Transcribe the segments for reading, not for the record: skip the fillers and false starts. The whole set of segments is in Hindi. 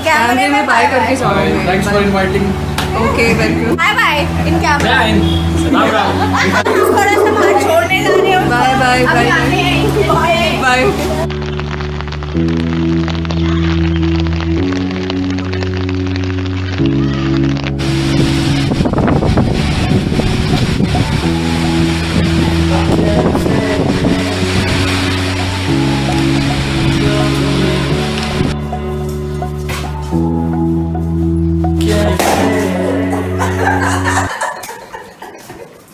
कैमरे में बाय करके जाओगे। Thanks for inviting. Okay welcome. Bye bye in camera. राम राम। थोड़ा सा बाहर छोड़ने जा रहे हो। बाय बाय अभी बाय आते हैं। बाय।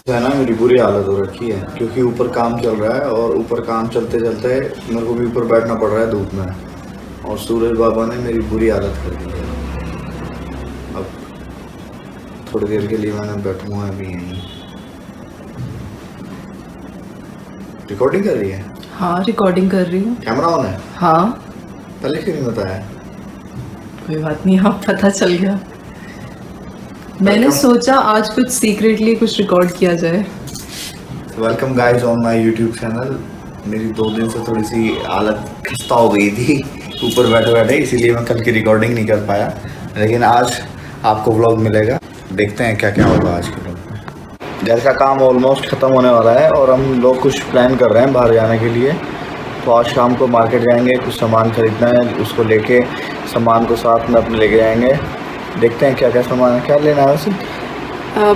है ना, मेरी बुरी हालत हो रखी है क्योंकि ऊपर काम चल रहा है और ऊपर काम चलते चलते मेरे को भी ऊपर बैठना पड़ रहा है धूप में, और सूरज बाबा ने मेरी बुरी हालत कर दी है। अब थोड़ी देर के लिए मैंने बैठूंगा अभी यहीं। रिकॉर्डिंग कर रही है? हाँ रिकॉर्डिंग कर रही हूँ। कैमरा ऑन है? हाँ। पहले क्यों नहीं बताया? कोई बात नहीं, हाँ पता चल गया। मैंने सोचा आज कुछ सीक्रेटली कुछ रिकॉर्ड किया जाए। Welcome guys on my YouTube channel. मेरी 2 दिन से थोड़ी सी हालत खस्ता हो गई थी ऊपर बैठे बैठे, इसीलिए मैं कल की रिकॉर्डिंग नहीं कर पाया, लेकिन आज आपको व्लॉग मिलेगा। देखते हैं क्या क्या होगा आज के व्लॉग में। घर का काम ऑलमोस्ट ख़त्म होने वाला है और हम लोग कुछ प्लान कर रहे हैं बाहर जाने के लिए। तो आज शाम को मार्केट जाएंगे, कुछ सामान खरीदना है, उसको लेके सामान को साथ में अपने लेके जाएंगे। देखते हैं क्या क्या सामान है। क्या लेना है वैसे?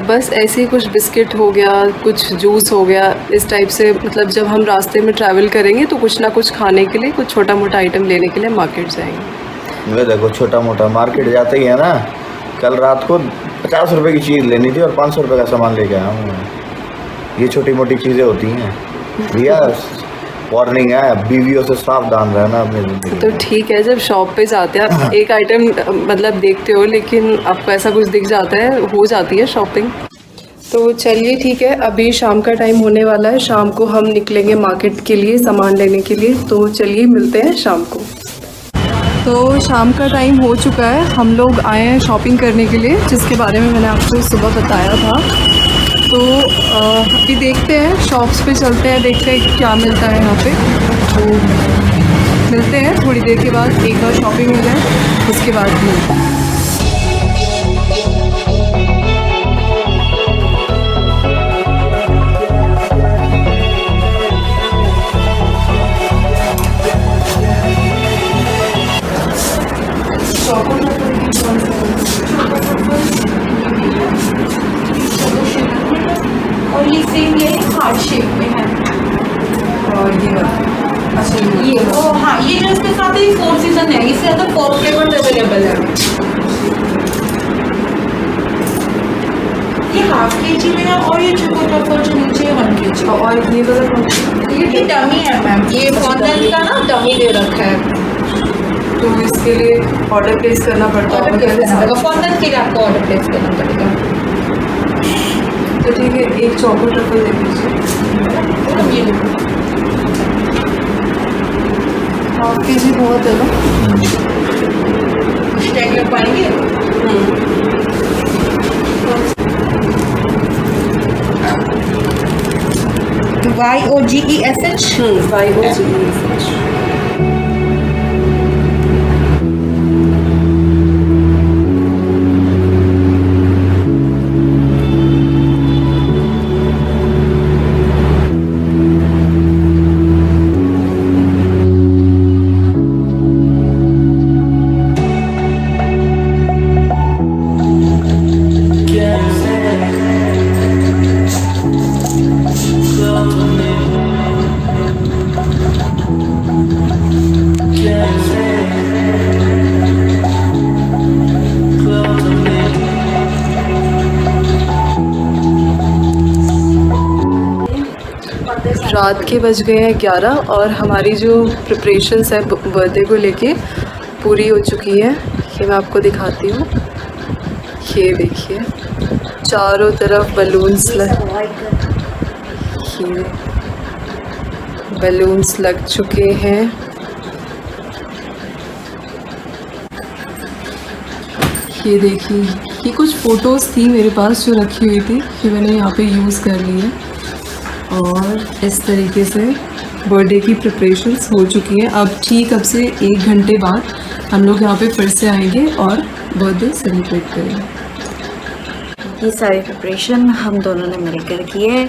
बस ऐसे ही कुछ बिस्किट हो गया, कुछ जूस हो गया, इस टाइप से। मतलब जब हम रास्ते में ट्रैवल करेंगे तो कुछ ना कुछ खाने के लिए, कुछ छोटा मोटा आइटम लेने के लिए मार्केट जाएंगे। वे देखो, छोटा मोटा मार्केट जाते ही है ना। कल रात को 50 रुपए की चीज़ लेनी थी और 500 रुपये का सामान लेके आया हूँ। ये छोटी मोटी चीज़ें होती हैं भैया। वार्निंग है, बीवियों से सावधान रहना अपनी ज़िंदगी। तो ठीक है, जब शॉप पे जाते हैं आप एक आइटम मतलब देखते हो, लेकिन आपको ऐसा कुछ दिख जाता है, हो जाती है शॉपिंग। तो चलिए ठीक है, अभी शाम का टाइम होने वाला है। शाम को हम निकलेंगे मार्केट के लिए सामान लेने के लिए। तो चलिए मिलते हैं शाम को। तो शाम का टाइम हो चुका है, हम लोग आए हैं शॉपिंग करने के लिए, जिसके बारे में मैंने आपको सुबह बताया था। तो अभी देखते हैं, शॉप्स पे चलते हैं, देखते हैं क्या मिलता है यहाँ पे। तो मिलते हैं थोड़ी देर के बाद, एक बार शॉपिंग हो जाए उसके बाद मिलते हैं। और ये सेम ये हार्ट शेप में है। और ये अच्छा ये वो, हाँ ये जो इसके साथ ही 4 सीजन है, इससे ज़्यादा 4 फ्लेवर्स अवेलेबल है। ये ½ kg में है और ये चोको ट्रफल जो नीचे है 1 kg। और ये वाला ये डमी है मैम, ये फॉन्डेंट का ना डमी दे रखा है। तो इसके लिए ऑर्डर प्लेस करना पड़ता है। ऑर्डर प्लेस करना पड़ेगा, फॉन्डेंट के लिए आपको ऑर्डर प्लेस करना पड़ेगा। तो ठीक है, एक चोको ट्रफल दे दीजिए। ये देखो, ½ kg बहुत है ना? कुछ टैग लग पाएंगे? YOGESH। YOGESH। रात के बज गए हैं 11 और हमारी जो प्रिपरेशंस है बर्थडे को लेके पूरी हो चुकी है। ये मैं आपको दिखाती हूँ, ये देखिए चारों तरफ बलून्स लग चुके हैं। ये देखिए, ये कुछ फ़ोटोज़ थी मेरे पास जो रखी हुई थी, कि मैंने यहाँ पे यूज़ कर ली है। और इस तरीके से बर्थडे की प्रिपरेशंस हो चुकी हैं। अब से 1 घंटे बाद हम लोग यहाँ पे फिर से आएंगे और बर्थडे सेलिब्रेट करेंगे। ये सारी प्रिपरेशन हम दोनों ने मिलकर की है।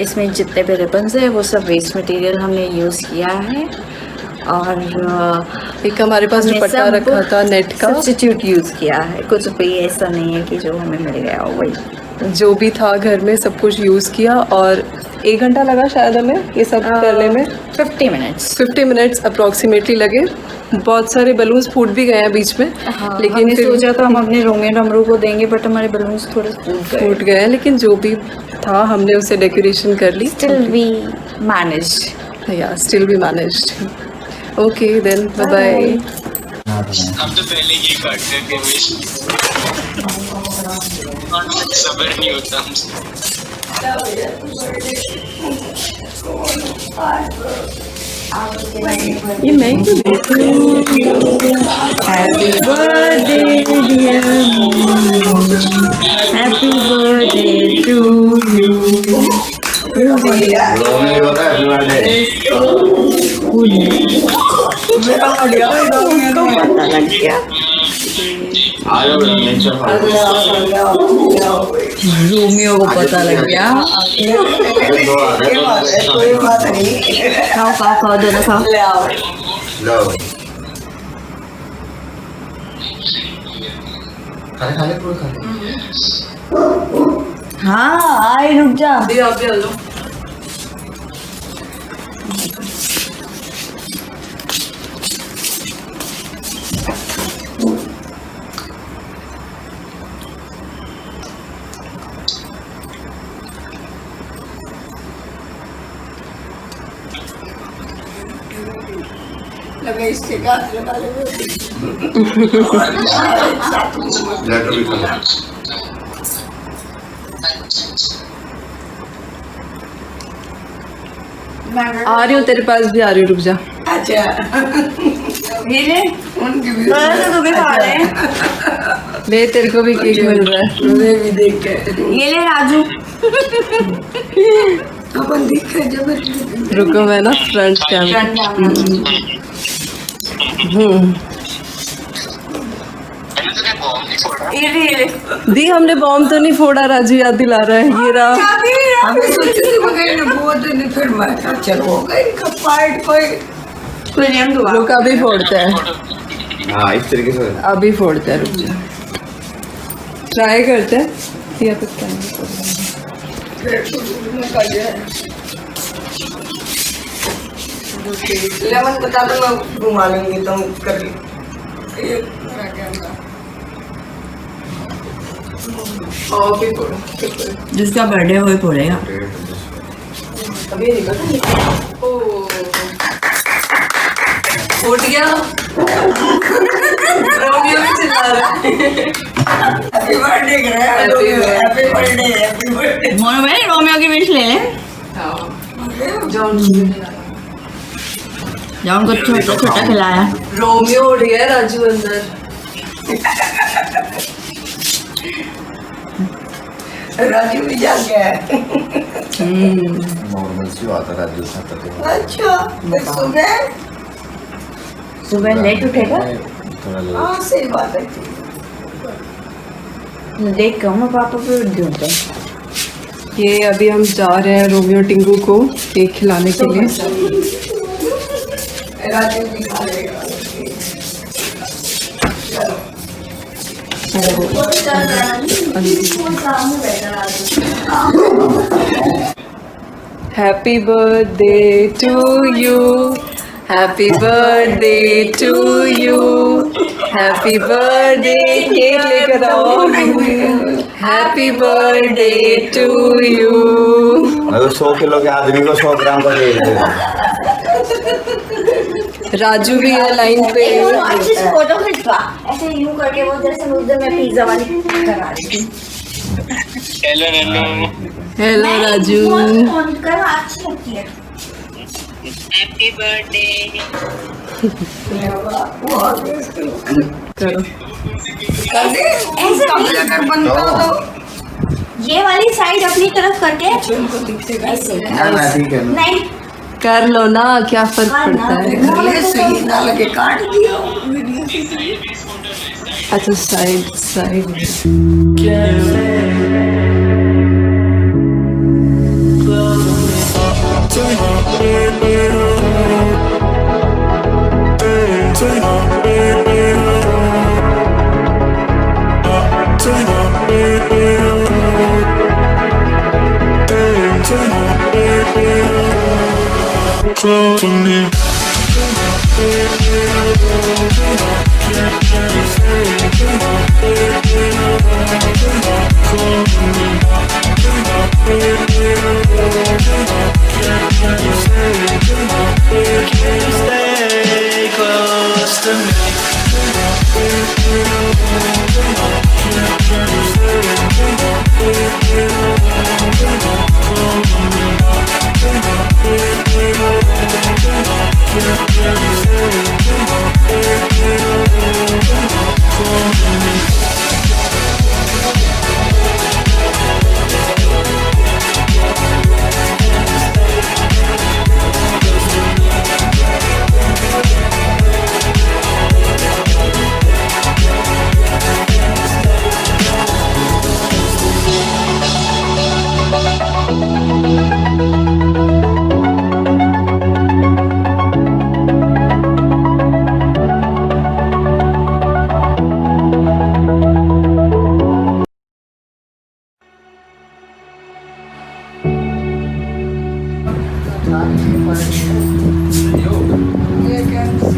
इसमें जितने भी रिबन्स है वो सब वेस्ट मटेरियल हमने यूज़ किया है और एक हमारे पास हमने दुपट्टा सब रखा था नेट का, सब्स्टिट्यूट यूज़ किया है। कुछ भी ऐसा नहीं है कि जो हमें मिल गया हो वही। जो भी था घर में सब कुछ यूज़ किया और 1 घंटा लगा शायद हमें ये सब करने में। 50 मिनट्स 50 मिनट्स अप्रॉक्सीमेटली लगे। बहुत सारे बलून्स फूट भी गए हैं बीच में, लेकिन लेकिन फिर सोचा तो हम अपने रोमियो डमरू को देंगे बट हमारे बलून्स थोड़े फूट गए हैं, लेकिन जो भी था हमने उसे डेकोरेशन कर ली। Still we managed. या स्टिल भी managed. Okay then bye bye. हम तो पहले ये काटते थे विश सबर नहीं होता हमसे। ये मैं क्यों देख रही हूँ? Happy birthday dear happy birthday to you. Romeo होता है पता लग गया। रोमियो को पता लग गया। खाओ खाओ खाओ दोनों खाओ। हाँ आई रुक जा। लेटर भी खा आ रही हूँ तेरे पास भी आ रही हूँ, रुक जा। ये ले तो भी खा रहे हैं। ले तेरे को भी केक मिल रहा है। मैं भी देख के ये ले राजू। अपन देख के जबरदस्ती रुको मैं ना फ्रंट कैमरा। ये ले दी हमने बॉम्ब तो नहीं फोड़ा, राजू याद दिला रहा है। ये रहा। हमें सोचे थे मगर बहुत नहीं फिर मैं कहा चलो हो गई इनका पार्ट कोई नियम दुआ। रुक अभी फोड़ते हैं, हाँ इस तरीके से अभी फोड़ते हैं, रुक जा। ट्राई करते हैं या फिर लेमन बता दो मैं घुमा लूंगी तुम कर ली जिसका बर्थडे हो फोड़ेगा। अभी नहीं पता। फूट गया। रोमियो भी चिल्ला रहा है। Happy birthday happy birthday mono भाई रोमियो की विश ले ले। जॉन को छोटा छोटा खिलाया। रोमियो उड़ गया राजू अंदर। राजू भी जाग गया है। नॉर्मल सी बात है राजू खाता तो अच्छा तो सुबह सुबह लेट उठेगा। थोड़ा लेट हाँ सही बात है। देख कर मैं पापा पे उठ गई तो ये अभी हम जा रहे हैं रोमियो टिंगू को केक खिलाने के लिए। राजू भी खा लेगा। Happy birthday to you, happy birthday to you, happy birthday. Cake लेकर आओ। हैप्पी बर्थडे टू यू। मैं तो 100 किलो के आदमी को 100 ग्राम का दे देता। राजू भी है लाइन पे। अच्छी से फोटो खिंचवा ऐसे यूं करके वो जैसे उस दिन मैं पिज्जा वाली करा रही थी। Hello hello hello Raju. Phone कर अच्छी लगती है। Happy birthday. करो। ऐसे अगर बनता तो ये वाली साइड अपनी तरफ करके उनको दिखेगा ऐसे ना ठीक है ना। नहीं कर लो ना, क्या फर्क पड़ता है। ये सही ना लगे काट दिया वीडियो। अच्छा side side Close to me. Stay close to me.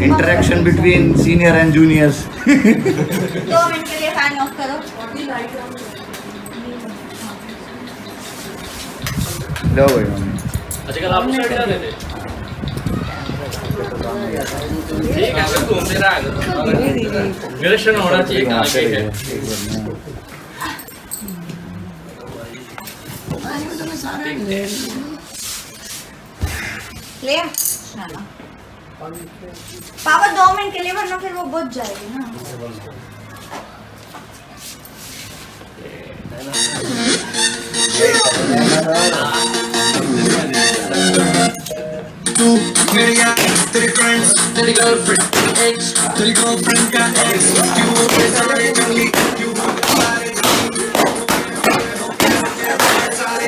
Interaction between senior and juniors. 2 minute के लिए फैन ऑफ करो। लो भाई मम्मी। अच्छा कल आप साइड जा रहे थे ठीक है मैं घूमते रहा निरीक्षण होना चाहिए कहाँ पे है ले पापा 2 मिनट के लिए, वरना फिर वो बुझ जाएगी ना। मेरी यार तेरी फ्रेंड्स तेरी गर्लफ्रेंड एक्स तेरी गर्लफ्रेंड का एक्स क्यों होते सारे जंगली क्यों होते सारे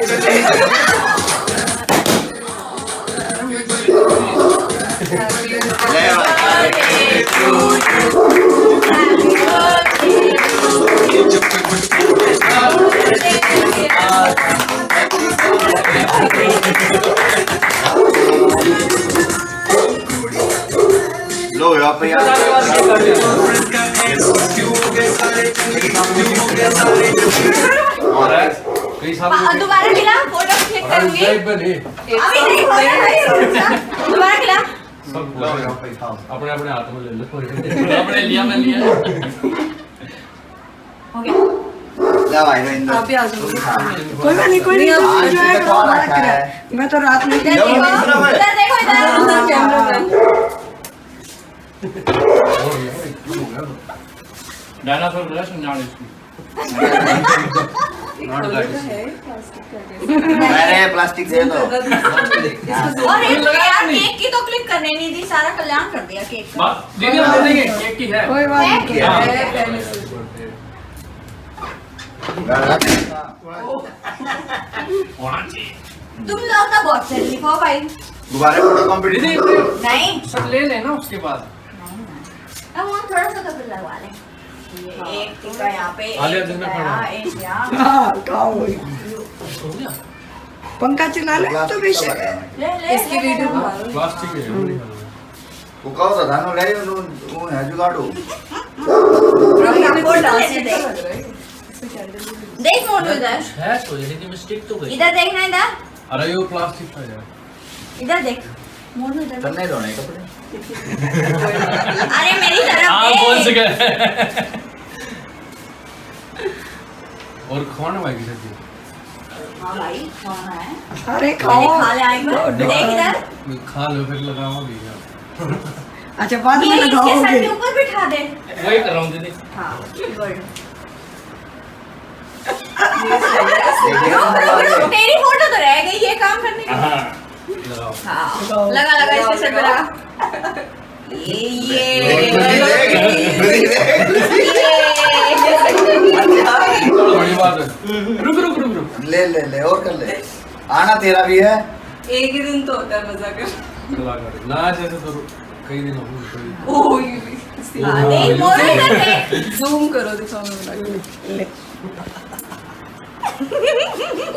लो यहाँ पे यार दोबारा खिला, फोटो क्लिक करूंगी। अभी नहीं हो रहा है, दोबारा खिला। अपने अपने हाथ में ले लो अपने लिया मैं लिया हो गया। आप भी आ जाओगे कोई नहीं enjoy करो, हमारा क्या है। मैं तो रात में इधर देखो, इधर देखो, इधर कैमरा डायनासोर ब्रश नाड़ इसकी मैंने प्लास्टिक दे दो। और यार केक की तो क्लिक करने नहीं दी, सारा कल्याण कर दिया केक का। दीदी हम दे देंगे केक की है कोई बात नहीं। होना चाहिए तुम लोग तो बहुत चल लिखो भाई। दोबारा फोटो कंपटीशन नहीं सब ले लेना उसके बाद अब हम थोड़ा सा कपड़ा लगवा लें। ये एक टिका यहाँ पे, आलिया एक जिसने टिका पढ़ा। यहाँ, एक यहाँ। हाँ कहाँ हुई पंखा चला ले तो बेशक है। ले इसकी वीडियो बना लो। प्लास्टिक है वो कहो तो धानो ले वो है जुगाड़ो। देख मोटू इधर, है तो ये लेकिन मिस्टेक तो गई इधर देखना, इधर अरे ये प्लास्टिक है यार इधर देख मोटू इधर देख। करने दो नहीं कपड़े। अरे मेरी तरफ हाँ देख। बोल सके और कौन है भाई की सब्जी हाँ भाई कौन है? अरे मैंने खाओ। खा लिया एक बार। देख इधर, मैं खा लो फिर लगावा भी यार अच्छा बाद में ये इसके सर लगाओगे। के ऊपर बिठा दे। वही कर रहा हूँ दीदी हाँ गुड। देखिए तेरी फोटो तो रह गई ये काम करने की। हाँ लगाओ हाँ लगा लगा इसके सर पे लगा। बड़ी बात है। रुक रुक रुक रुक ले ले ले और कर ले, आना तेरा भी है। एक ही दिन तो होता है मजा कर। ना ऐसे तो कई दिन हो गए। ओह नहीं बोल रहे जूम करो, दिखाओ मैं बना के।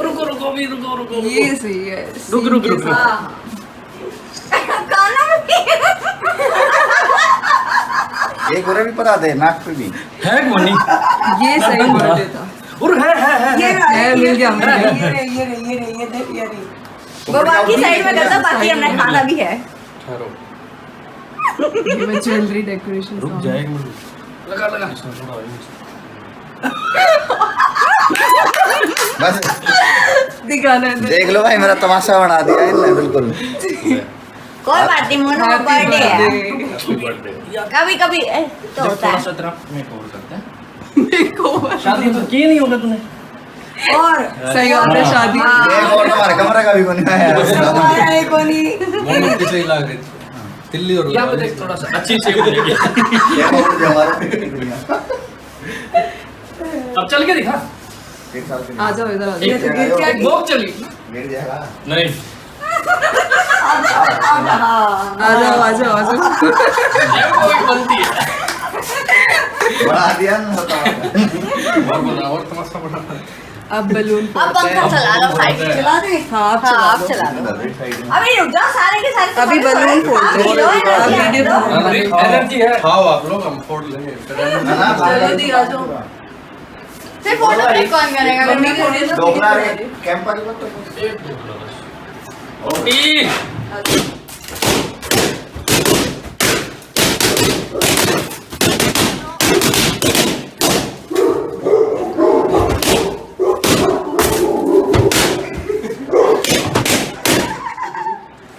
रुको रुको भी रुको रुको ये सही है। रुक रुक रुक रुक। एक और भी पता दे, नाक पे भी है कौन ये सही बर्थडे था। और है मिल गया मिल गया। वो बाकी साइड में करता, बाकी हमने खाना भी है। ठहरो ये मैं ज्वेलरी डेकोरेशन रुक जाए एक मिनट लगा लगा बस दिखाना है। देख लो भाई, मेरा तमाशा बना दिया इनने बिल्कुल। कोई बात नहीं, मोनो बर्थडे है, हैप्पी बर्थडे कभी कभी तो होता थोड़ा है। सा तरफ में कवर करते हैं शादी तो की नहीं होगा तूने और सही बात है, शादी। एक और तुम्हारे कमरे का भी बनना है। मोमबत्ती से ही लग रही थी तिल्ली और क्या देख थोड़ा सा अच्छी शेप बनेगी एक और जो हमारा अब चल के दिखा एक साल के आ जाओ इधर आ एक जाओ। वॉक चली गिर जाएगा। नहीं आ जाओ आ जाओ आ जाओ। ये कोई बनती है बना दिया ना और बना और तमाशा बना अब बलून अब पंखा चला लो, साइड चला दे। हाँ आप हाँ चला आप चला दो। अभी रुक जाओ, सारे के सारे अभी बलून फोड़ते हैं। एनर्जी है खाओ आप लोग हम फोड़ लेंगे चलो दी आ जाओ। फिर फोटो क्लिक कौन करेगा? मम्मी को दे दो। डोकला रे कैंपर की बात ओटी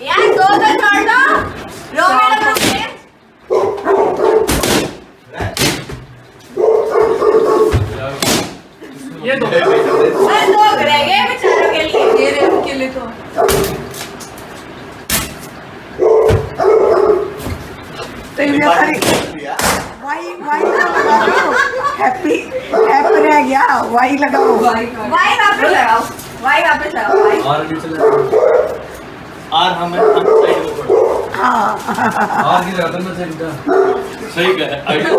यार दो तो छोड़ दो। रो मैडम रुक गए। ये दो अरे दो रह गए बेचारों के लिए। ये रे उनके लिए तो हैप्पी हैप्पी रह गया, वाई लगाओ। वाई वापस लगाओ, वाई वापस लगाओ, वाई। और नीचे ले आर हमें हम साइड में पड़ो आर की ज्यादा ना सही का सही का आइडिया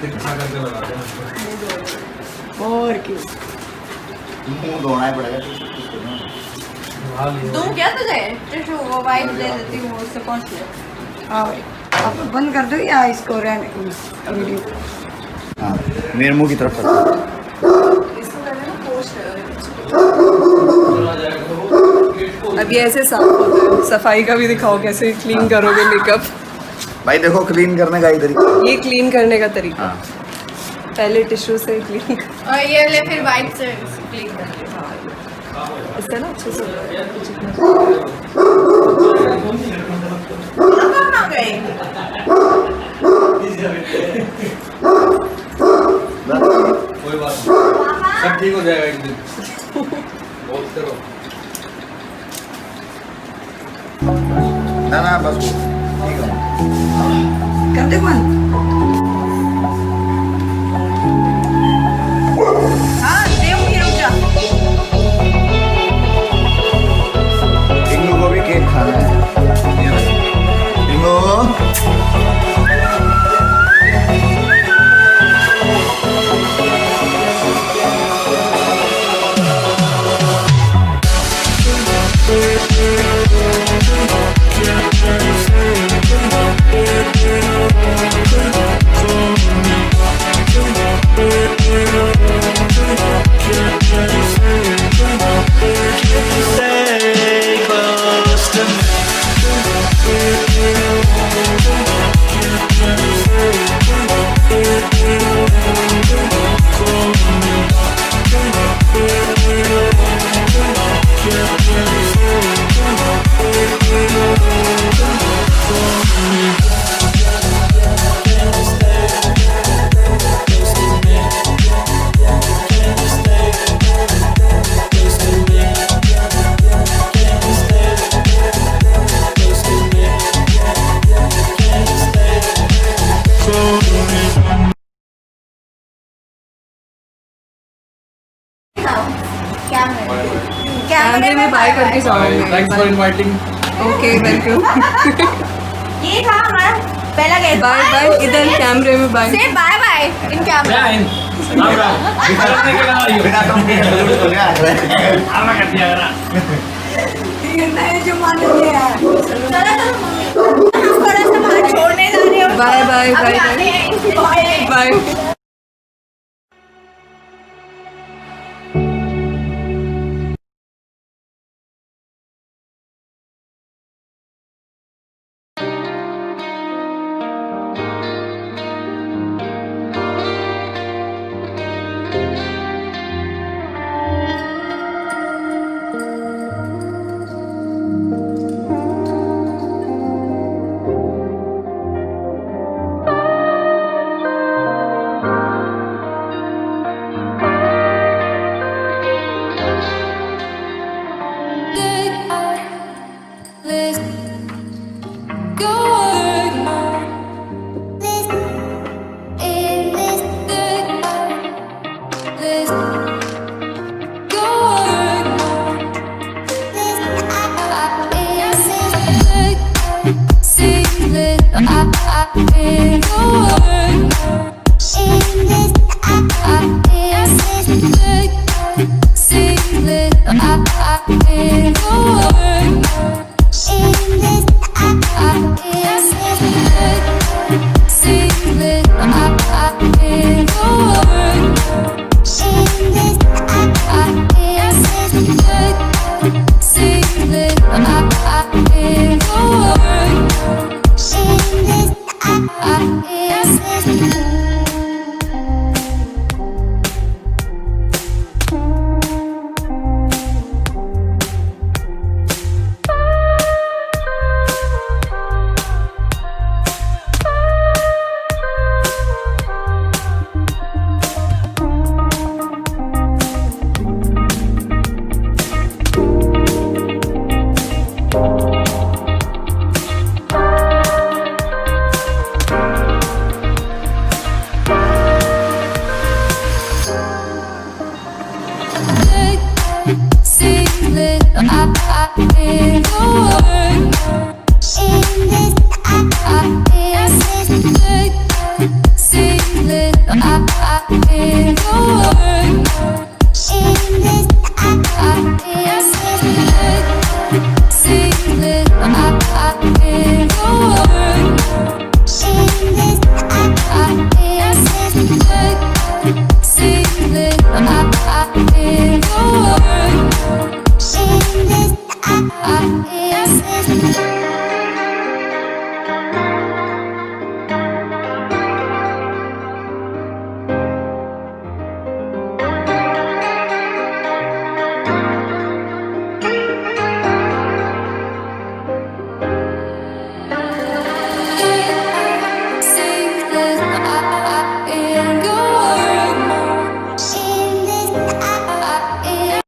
दिखा करके लगा दे और की मुंह धोना ही पड़ेगा। दूं क्या तुझे? टिश्यू वो वाइप दे देती हूँ, उससे पहुँच ले। आओ, अब बंद कर दो या इसको रहने वीडियो। हाँ, मेरे मुंह की तरफ कर। अब ये ऐसे साफ होता है। सफाई का भी दिखाओ, कैसे क्लीन करोगे मेकअप। भाई देखो क्लीन करने का ही तरीका। ये क्लीन करने का तरीका, हाँ। पहले टिश्यू से क्लीन और ये ले फिर वाइप से क्लीन कर ले। इससे ना अच्छे से अब हम आ गए। कोई बात नहीं सब ठीक हो जाएगा एक दिन बहुत करो ना ना बस ठीक है। कर दे बंद। हाँ देऊंगी, रुक जा। टिंगू को भी केक खाना है। टिंगू Yeah. कैमरे में बाय करके जाऊंगी। Thanks for inviting. Okay welcome. ये था हमारा पहला गेस्ट। बाय बाय, इधर कैमरे में बाय। से बाय बाय इन कैमरा। बिना कंप्लीट हो गया ये नए जमाने में है। चलो मम्मी हम थोड़ा सा बाहर छोड़ने जा रहे हो। बाय बाय अब बाय जाते हैं इनसे bye. Bye. Secret, I've been